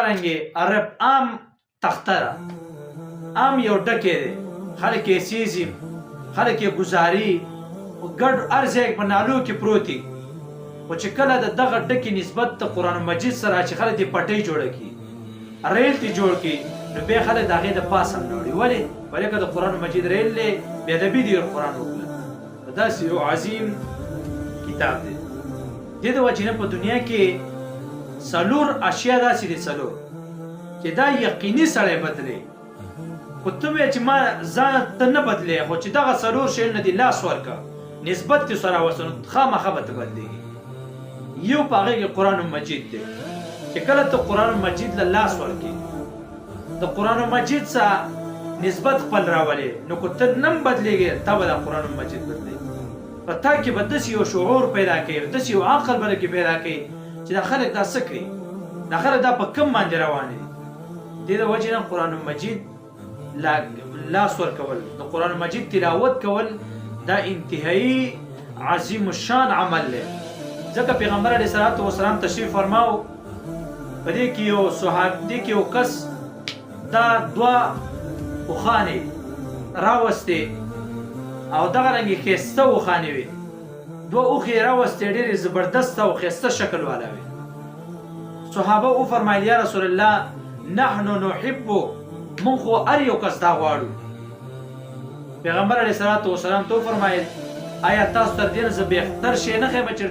رنګې عرب عام تختره عام یو ډکې دی خلک یې سیزي خلک یې ګزاري ګډ هر ځای په نالو کې پروتي خو چې کله د دغه ډکې نسبت د قرآن مجید سره چې خلک یې پټۍ جوړه کړي ریل تی جوړ کړي نو بیا خلک د هغې د پاس هم نه وړي ولې که د قرآن مجید ریل دی بېادبي دي قرآن وکړه داسې یو عظیم کتاب دی دې د وجې نه په دنیا کې څلور اشیا داسې دي څلور چې دا یقیني سړی بدلې خو ته وایې چې ما ځان ته نه بدلې خو چې دغه څلور شیونه دي لاس ورکړه نسبت دې سره وسه نو خامخا به ته بدلېږي یو په هغې کې قرآن مجید دی چې کله ته قرآن مجید له لاس ورکړې د قرآن مجید څخه نسبت خپل راولې نو که ته نه هم بدلېږې تا به د قرآن مجید بدلېږي په تا کې به داسې یو شعور پیدا کوي داسې یو عقل به کې پیدا کوي چې دا خلک دا څه کوي دا خلک دا په کوم باندې روان دي دې د وجې نه قرآن مجید لاس ورکول د قرآن مجید تلاوت کول دا انتهایی عظیم الشان عمل دی ځکه پیغمبر علیه الصلاة والسلام تشریف فرماو په دې کې یو صحابي کې یو کس دا دوه اوښانې راوستې او دغه رنګې ښایسته اوښانې وې دوه اوښې یې راوستې ډېرې زبردسته او ښایسته شکل والا وې صحابه وفرمایل یا رسول الله نحن نحب مونږ خو هر یو کس دا غواړو پیغمبر علیه الصلاة والسلام ته وفرمایل آیا تاسو تر دې نه زه بهتر شی نه ښیم چې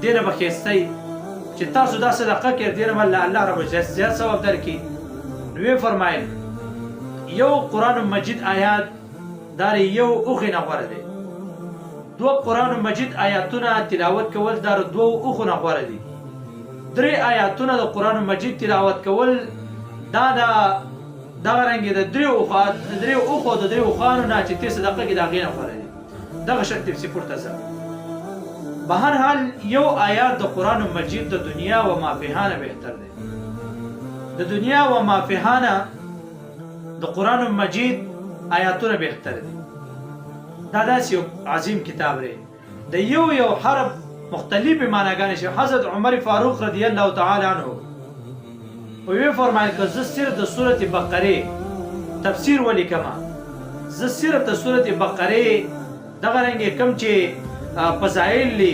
دې نه به ښایسته یي چې تاسو دا صدقه کړئ دې نه به الله رب زیات ثواب درکړي نو ویې فرمایل یو قرآن مجید آیات دا یو اوښې نه غوره دی دوه قرآن مجید آیاتونه تلاوت کول دا دوه اوښو نه غوره دي درې آیاتونه د قرآن مجید تلاوت کول دا دغه رنګې د درې اوښو د درې اوښانو نه چې ته صدقه کړې د هغې نه غوره دي دغه شرط تفسیر پورته ځه به هر حال یو آیات د قرآن مجید د دنیا و ما فیها نه بهتر دی د دنیا و ما فیها نه د قرآن مجید آیاتونه بهتر دي دا داسې یو عظیم کتاب دی د یو حرف مختلفې معناګانې شي حضرت عمر فاروق رضی الله تعالی عنه وی فرمایل که زه صرف د سورة بقرې تفسیر ولیکمه زه صرف د سورة بقرې دغه رنګې کوم چې فضایل دي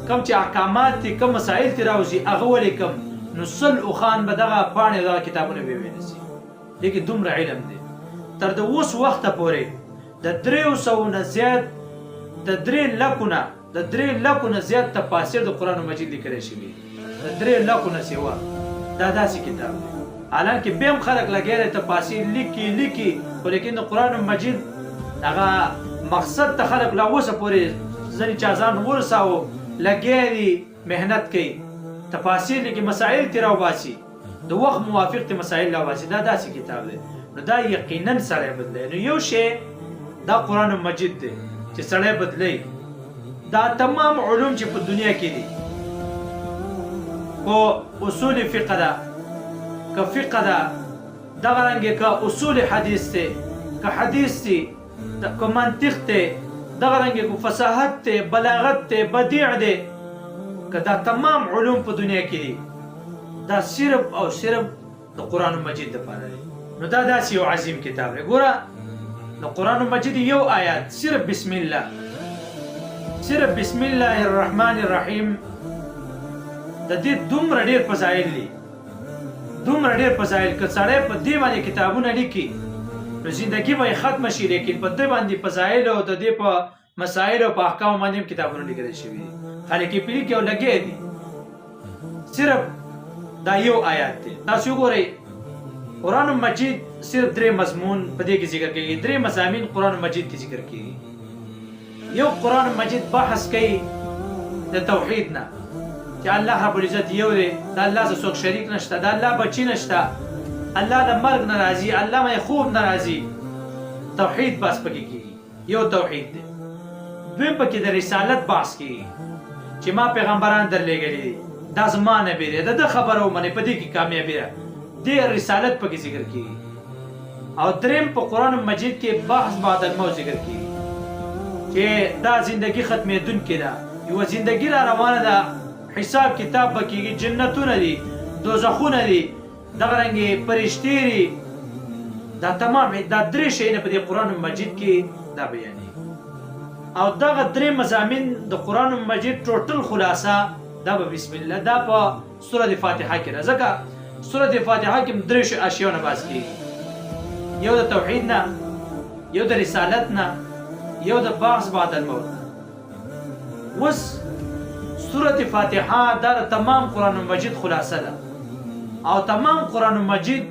کوم چې احکامات دي کوم مسایل ترې راوځي هغه ولیکم نو سل اوښان به دغه پاڼې دغه کتابونه به وینسي لیکن دومره علم دی تر د اوس وخته پورې د 300 نه زیات د 3 لکو نه زیات تفاسیر د قرآن مجید لیکلی شوي د 3 لکو نه سوا دا داسې کتاب دی حالانکه بیا هم خلک لګیا دی تفاسیر لیکي خو لیکن د قرآن مجید هغه مقصد ته خلک لا اوسه پورې ځینې چا ځان ورساوه لګیا دي محنت کوي تفاسیر لیکي مسایل ترې راوباسي د وخت موافق ته مسایل راوباسي دا داسې کتاب دی نو دا یقینا سړی بدلوي نو یو شی دا قرآن مجید دی چې سړی بدلوي دا تمام علوم چې په دنیا کې دي کو اصول فقه ده که فقه ده دغه رنګې که اصول حدیث دی که حدیث دی که منطق دی دغه رنګې که فصاحت دی بلاغت دی بدیع دی که دا تمام علوم په دنیا کې دي دا صرف او صرف د قرآن مجید دپاره دی نو دا داسې یو عظیم کتاب دی ګوره د قرآن مجید یو آیات صرف بسم الله الرحمن الرحیم د دې دومره ډېر فضایل دي دومره ډېر فضایل که سړی په دې باندې کتابونه لیکي نو زندګي به یې ختمه شي لیکن په دې باندې فضایل او د دې په مسایل او په احکامو باندې هم کتابونه لیکلی شوي دي خلک یې پرې لیکي او لګیا دي صرف دا یو آیات دی تاسو وګورئ قرآن مجید صرف 3 مضمون په دې کې ذکر کېږي 3 مضامین قرآن مجید کې ذکر کېږي یو قرآن مجید بحث کوي د توحید نه چې الله رب العزت یو دی د الله سره څوک شریک نشته د الله بچی نشته الله د مرګ نه راضي الله مې خوب نه راضي توحید بحث پکې کېږي یو توحید دی دویم پکې د رسالت بحث کېږي چې ما پیغمبران درلېږلي دي دا زما نبی دی د خبرو منې په دې کې کامیابي ده د رسالت پکې ذکر کېږي او دریم په قرآن مجید کې بحث بعد الموت ذکر کېږي چې دا زندگی ختمېدونکې ده یوه زندگی را روانه ده حساب کتاب به کېږي جنتونه دي دوزخونه دي دغه رنګې پرشتي دا تمام دا درې شیونه په دې قرآن مجید کې دا بیانېږي او دغه درې مضامین د قرآن مجید ټوټل خلاصه دا به بسم الله دا په سورة فاتحه کې ده ځکه سورة فاتحه کې درې اشیاء نه بحث کېږي یو د توحید نه یو د رسالت نه یو د بعث بعد الموت اوس سورة فاتحه دا د تمام قرآن مجید خلاصه ده او تمام قرآن مجید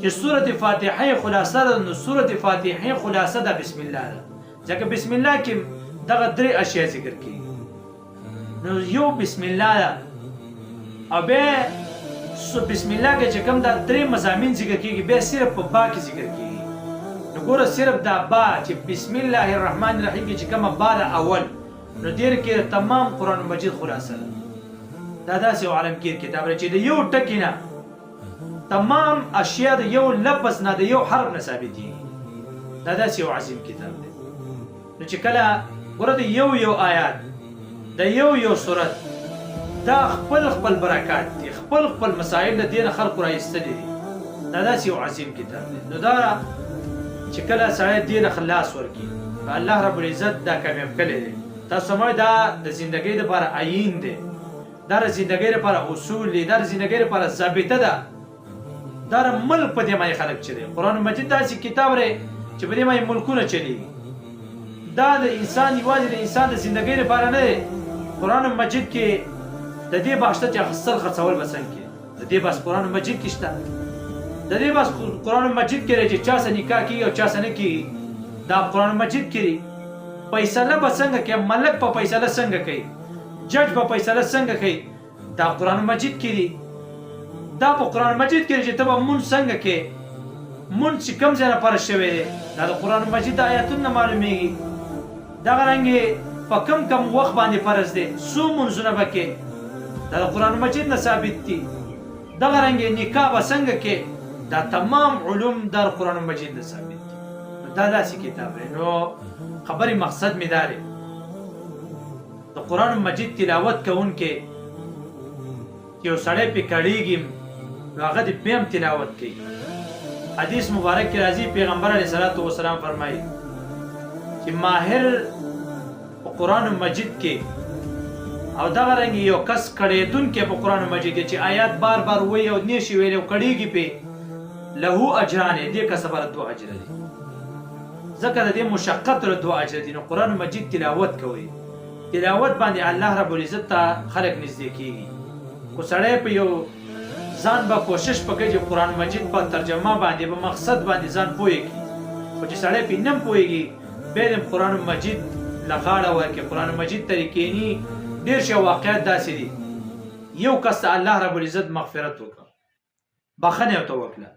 چې سورة فاتحه خلاصه ده نو سورة فاتحه خلاصه ده بسم الله ده ځکه بسم الله کې دغه درې اشیاء ذکر کېږي نو یو بسم الله ده او بیا بسم الله کې چې کوم دا درې مضامین ذکر کېږي بیا صرف په با کې ذکر کېږي نو ګوره صرف دا با چې بسم الله الرحمن الرحیم کې چې کومه با ده اول نو دیر کې تمام قرآن مجید خلاصه ده دا داسې یو عالمگیر کتاب دی چې د یو ټکي نه تمام اشیاء د یو لفظ نه د یو حرف نه ثابتېږي دا داسې یو عظیم کتاب دی نو چې کله ګوره د یو آیات د یو صورت دا خپل برکات دي خپل مسائل د دین خلق را ایستلي دي دا داسې یو عظیم کتاب دی نو دا چې کله سړی دین خلاص ورکړي الله رب العزت دا کامیاب کړی دی تاسو سموئ دا د زندګۍ لپاره عین دی دا د زندګۍ لپاره اصول دي دا د زندګۍ لپاره ضابطه ده دا د ملک په دې باندې خلک چلی قرآن مجید داسې کتاب دی چې په دې باندې ملکونه چلیږي دا د انسان یوازې د انسان د زندګۍ لپاره نه دی قرآن مجید کې د دې بحث چې اخیستل خرڅول به څنګه کېږي د دې بحث قرآن مجید کې شته د دې بحث قرآن مجید کې دی چې چا سره نکاح کېږي او چا سره نه کېږي دا قرآن مجید کې دی فیصله به څنګه کوي ملک په فیصله څنګه کوي جج په فیصله څنګه کوي دا قرآن مجید کې دی دا په قرآن مجید کې چې ته به مونځ څنګه کوې مونځ چې کوم ځای نه فرض شوی دی دا د قرآن مجید د آیاتونو نه معلومیږي دغه رنګې په کم وخت باندې فرض دی څو مونځونه به کوې دا د قرآن مجید نه ثابت دي دغه رنګې نکاح به څنګه کوې دا تمام علوم د قرآن مجید نه ثابت دي دا داسې کتاب دی نو خبرې مقصد مې دا دی د قرآن مجید تلاوت کوونکی چې یو سړی پې کړېږي نو هغه دې بیا هم تلاوت کوي حدیث مبارک کې راځي پیغمبر علیه الصلاة والسلام فرمایي چې ماهر په قرآن مجید کې او دغه رنګ یو کس کړېدونکی په قرآن مجید کې چې آیات بار وایي او نشي ویلی او کړېږي پې له اجران دې کس لپاره 2 اجر دي ځکه د دې مشقت له 2 اجر دي نو قرآن مجید تلاوت کوي تلاوت باندې الله رب العزت ته خلق نږدې کېږي خو سړی په یو ځان به کوشش وکړي چې قرآن مجید په ترجمه باندې په مقصد باندې ځان پوه کړي خو چې سړی پې نه پوهېږي بیا د قرآن مجید له غاړه ورکړي قرآن مجید ته کښېني ډېر شي واقعیت داسې دي یو کس ته الله رب العزت مغفرت وکړه بخښنه یې ورته وکړه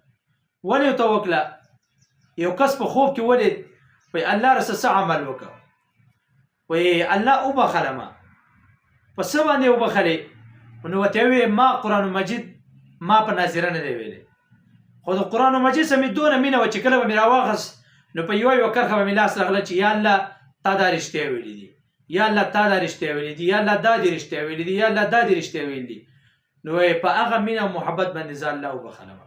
ولې ورته وکړه یو کس په خوب کې ولید وایي الله رسه څه عمل وکړه وایي الله وبخلمه په څه باندې وبخلې نو ورته ویې ما قرآن مجید ما په ناظره نه دی ویلی خو د قرآن مجید سره مې دونه مینه وه چې کله به مې راواخست نو په یوه کرښه به مې لاس راغله چې یا الله تا دا رښتیا ویلي دي یا الله تا دا رښتیا ویلي دي یا الله دا دې رښتیا ویلي دي یا الله دا دې رښتیا ویلي دي نو په هغه مینه او محبت باندې زه الله وبخلم